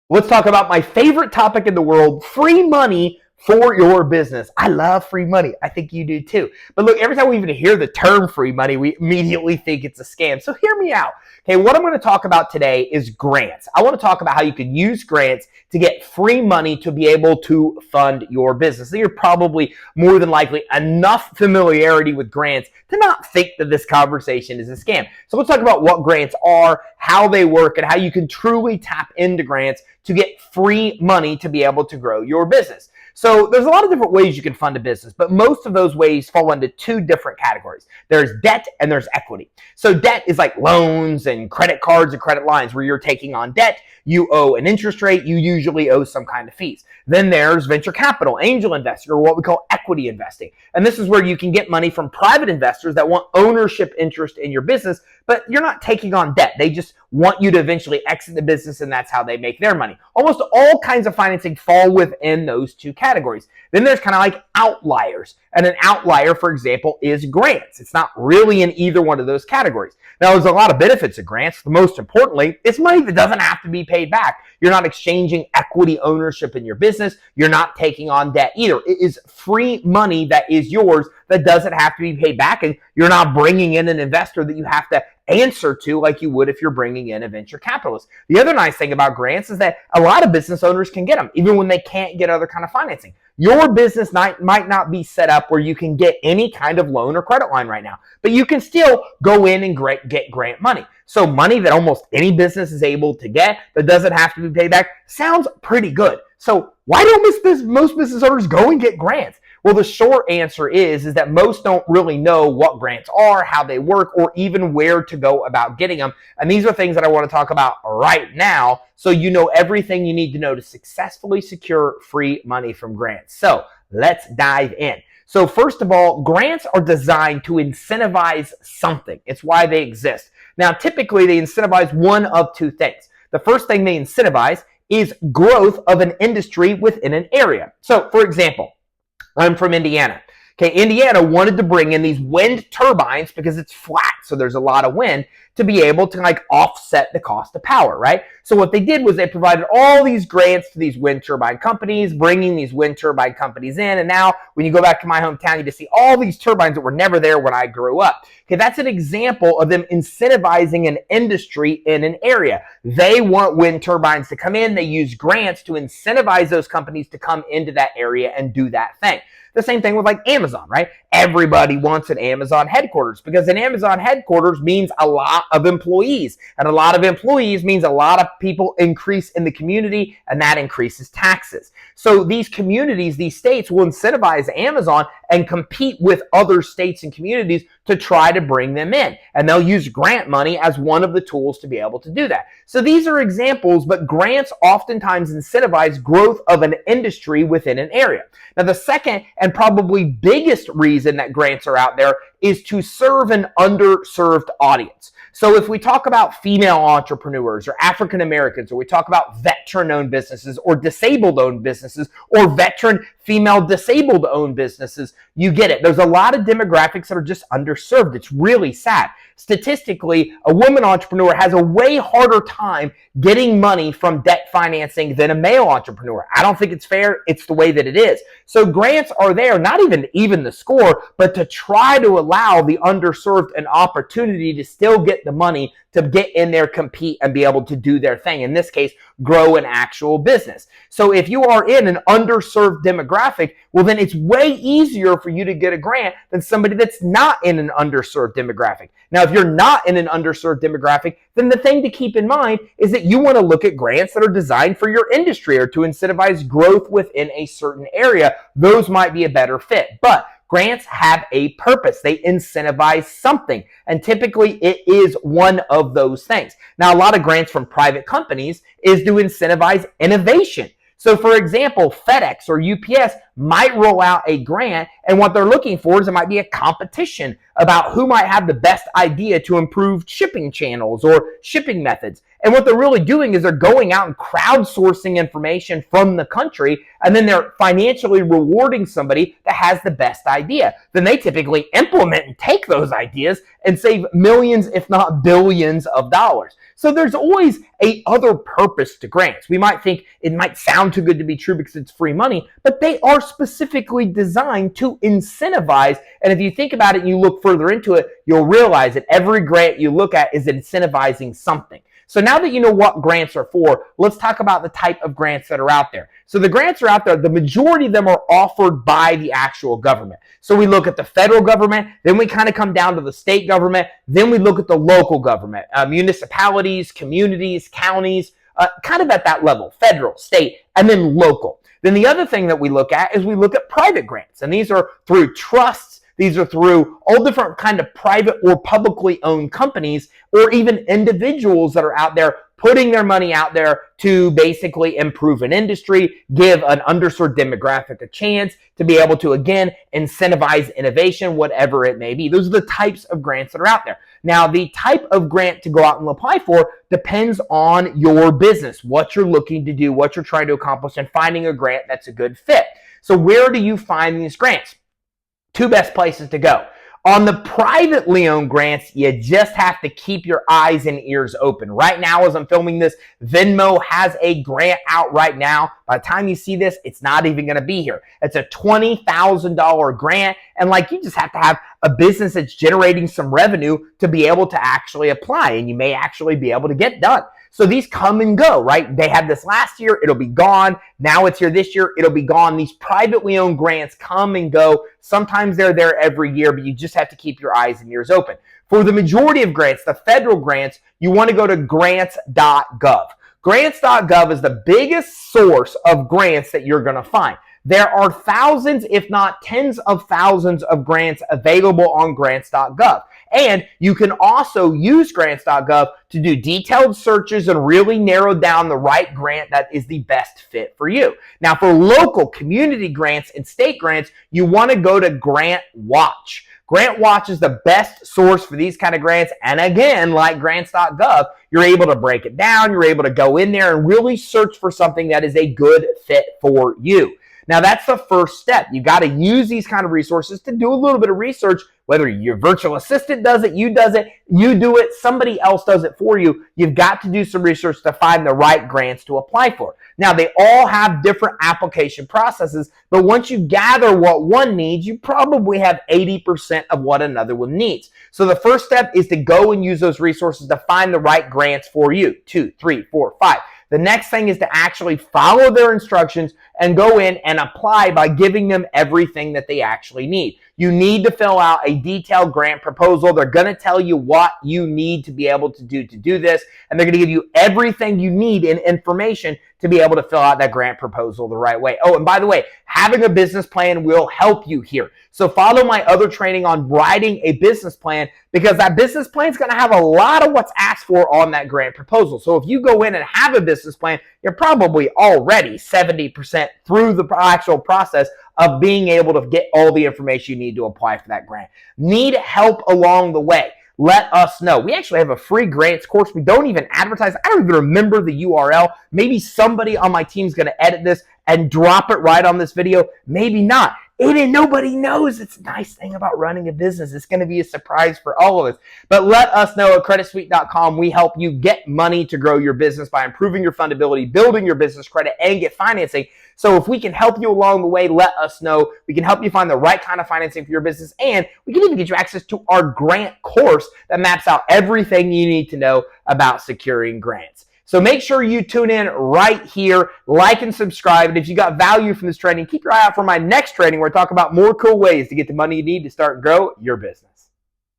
Let's talk about my favorite topic in the world, free money for your business. I love free money. I think you do too. But look, every time we even hear the term free money, we immediately think it's a scam. So hear me out. Okay, what I'm going to talk about today is grants. I want to talk about how you can use grants to get free money to be able to fund your business. So you're probably more than likely enough familiarity with grants to not think that this conversation is a scam. So let's talk about what grants are, how they work, and how you can truly tap into grants to get free money to be able to grow your business. So there's a lot of different ways you can fund a business, but most of those ways fall into two different categories. There's debt and there's equity. So debt is like loans and credit cards and credit lines where you're taking on debt. You owe an interest rate. You usually owe some kind of fees. Then there's venture capital, angel investing, or what we call equity investing. And this is where you can get money from private investors that want ownership interest in your business, but you're not taking on debt. They just want you to eventually exit the business, and that's how they make their money. Almost all kinds of financing fall within those two categories. Then there's kind of like outliers. And an outlier, for example, is grants. It's not really in either one of those categories. Now, there's a lot of benefits of grants. Most importantly, it's money that doesn't have to be paid back. You're not exchanging equity ownership in your business. You're not taking on debt either. It is free money that is yours that doesn't have to be paid back, and you're not bringing in an investor that you have to answer to like you would if you're bringing in a venture capitalist. The other nice thing about grants is that a lot of business owners can get them, even when they can't get other kind of financing. Your business might not be set up where you can get any kind of loan or credit line right now, but you can still go in and get grant money. So money that almost any business is able to get that doesn't have to be paid back sounds pretty good. So why don't most business owners go and get grants? Well, the short answer is that most don't really know what grants are, how they work, or even where to go about getting them. And these are things that I want to talk about right now so you know everything you need to know to successfully secure free money from grants. So let's dive in. So first of all, grants are designed to incentivize something. It's why they exist. Now, typically they incentivize one of two things. The first thing they incentivize is growth of an industry within an area. So for example, I'm from Indiana. Okay, Indiana wanted to bring in these wind turbines because it's flat, so there's a lot of wind, to be able to like offset the cost of power, right? So what they did was they provided all these grants to these wind turbine companies, bringing these wind turbine companies in, and now when you go back to my hometown, you just see all these turbines that were never there when I grew up. Okay, that's an example of them incentivizing an industry in an area. They want wind turbines to come in. They use grants to incentivize those companies to come into that area and do that thing. The same thing with like Amazon, right? Everybody wants an Amazon headquarters because an Amazon headquarters means a lot of employees, and a lot of employees means a lot of people increase in the community, and that increases taxes. So these communities, these states will incentivize Amazon and compete with other states and communities to try to bring them in. And they'll use grant money as one of the tools to be able to do that. So these are examples, but grants oftentimes incentivize growth of an industry within an area. Now, the second and probably biggest reason that grants are out there is to serve an underserved audience. So if we talk about female entrepreneurs or African Americans, or we talk about veteran-owned businesses or disabled-owned businesses or veteran female disabled-owned businesses, you get it. There's a lot of demographics that are just underserved. It's really sad. Statistically, a woman entrepreneur has a way harder time getting money from debt financing than a male entrepreneur. I don't think it's fair. It's the way that it is. So grants are there, not even the score, but to try to allow the underserved an opportunity to still get the money to get in there, compete, and be able to do their thing. In this case, grow an actual business. So if you are in an underserved demographic, well, then it's way easier for you to get a grant than somebody that's not in an underserved demographic. Now, if you're not in an underserved demographic, then the thing to keep in mind is that you want to look at grants that are designed for your industry or to incentivize growth within a certain area. Those might be a better fit. But grants have a purpose. They incentivize something, and typically it is one of those things. Now, a lot of grants from private companies is to incentivize innovation. So for example, FedEx or UPS might roll out a grant, and what they're looking for is it might be a competition about who might have the best idea to improve shipping channels or shipping methods. And what they're really doing is they're going out and crowdsourcing information from the country, and then they're financially rewarding somebody that has the best idea. Then they typically implement and take those ideas and save millions, if not billions of dollars. So there's always a other purpose to grants. We might think it might sound too good to be true because it's free money, but they are specifically designed to incentivize. And if you think about it and you look further into it, you'll realize that every grant you look at is incentivizing something. So now that you know what grants are for, let's talk about the type of grants that are out there. So the grants are out there, the majority of them are offered by the actual government. So we look at the federal government, then we kind of come down to the state government, then we look at the local government, municipalities, communities, counties, kind of at that level, federal, state, and then local. Then the other thing that we look at is we look at private grants, and these are through trusts. These are through all different kind of private or publicly owned companies, or even individuals that are out there putting their money out there to basically improve an industry, give an underserved demographic a chance to be able to, again, incentivize innovation, whatever it may be. Those are the types of grants that are out there. Now, the type of grant to go out and apply for depends on your business, what you're looking to do, what you're trying to accomplish, and finding a grant that's a good fit. So where do you find these grants? Two best places to go. On the privately owned grants, you just have to keep your eyes and ears open. Right now, as I'm filming this, Venmo has a grant out right now. By the time you see this, it's not even going to be here. It's a $20,000 grant, and you just have to have a business that's generating some revenue to be able to actually apply, and you may actually be able to get done. So these come and go, right? They had this last year, it'll be gone. Now it's here this year, it'll be gone. These privately owned grants come and go. Sometimes they're there every year, but you just have to keep your eyes and ears open. For the majority of grants, the federal grants, you want to go to grants.gov. Grants.gov is the biggest source of grants that you're going to find. There are thousands, if not tens of thousands of grants available on grants.gov. And you can also use grants.gov to do detailed searches and really narrow down the right grant that is the best fit for you. Now, for local community grants and state grants, you want to go to GrantWatch. GrantWatch is the best source for these kind of grants. And again, like grants.gov, you're able to break it down. You're able to go in there and really search for something that is a good fit for you. Now, that's the first step. You got to use these kind of resources to do a little bit of research, whether your virtual assistant does it, you do it, somebody else does it for you. You've got to do some research to find the right grants to apply for. Now, they all have different application processes, but once you gather what one needs, you probably have 80% of what another one needs. So the first step is to go and use those resources to find the right grants for you. 2, 3, 4, 5. The next thing is to actually follow their instructions and go in and apply by giving them everything that they actually need. You need to fill out a detailed grant proposal. They're going to tell you what you need to be able to do this, and they're going to give you everything you need in information to be able to fill out that grant proposal the right way. Oh, and by the way, having a business plan will help you here. So follow my other training on writing a business plan, because that business plan is going to have a lot of what's asked for on that grant proposal. So if you go in and have a business plan, you're probably already 70% through the actual process of being able to get all the information you need to apply for that grant. Need help along the way? Let us know. We actually have a free grants course. We don't even advertise. I don't even remember the URL. Maybe somebody on my team is going to edit this and drop it right on this video. Maybe not. Nobody knows. It's a nice thing about running a business. It's going to be a surprise for all of us. But let us know at creditsuite.com. We help you get money to grow your business by improving your fundability, building your business credit, and get financing. So if we can help you along the way, let us know. We can help you find the right kind of financing for your business, and we can even get you access to our grant course that maps out everything you need to know about securing grants. So make sure you tune in right here, like and subscribe. And if you got value from this training, keep your eye out for my next training where I talk about more cool ways to get the money you need to start and grow your business.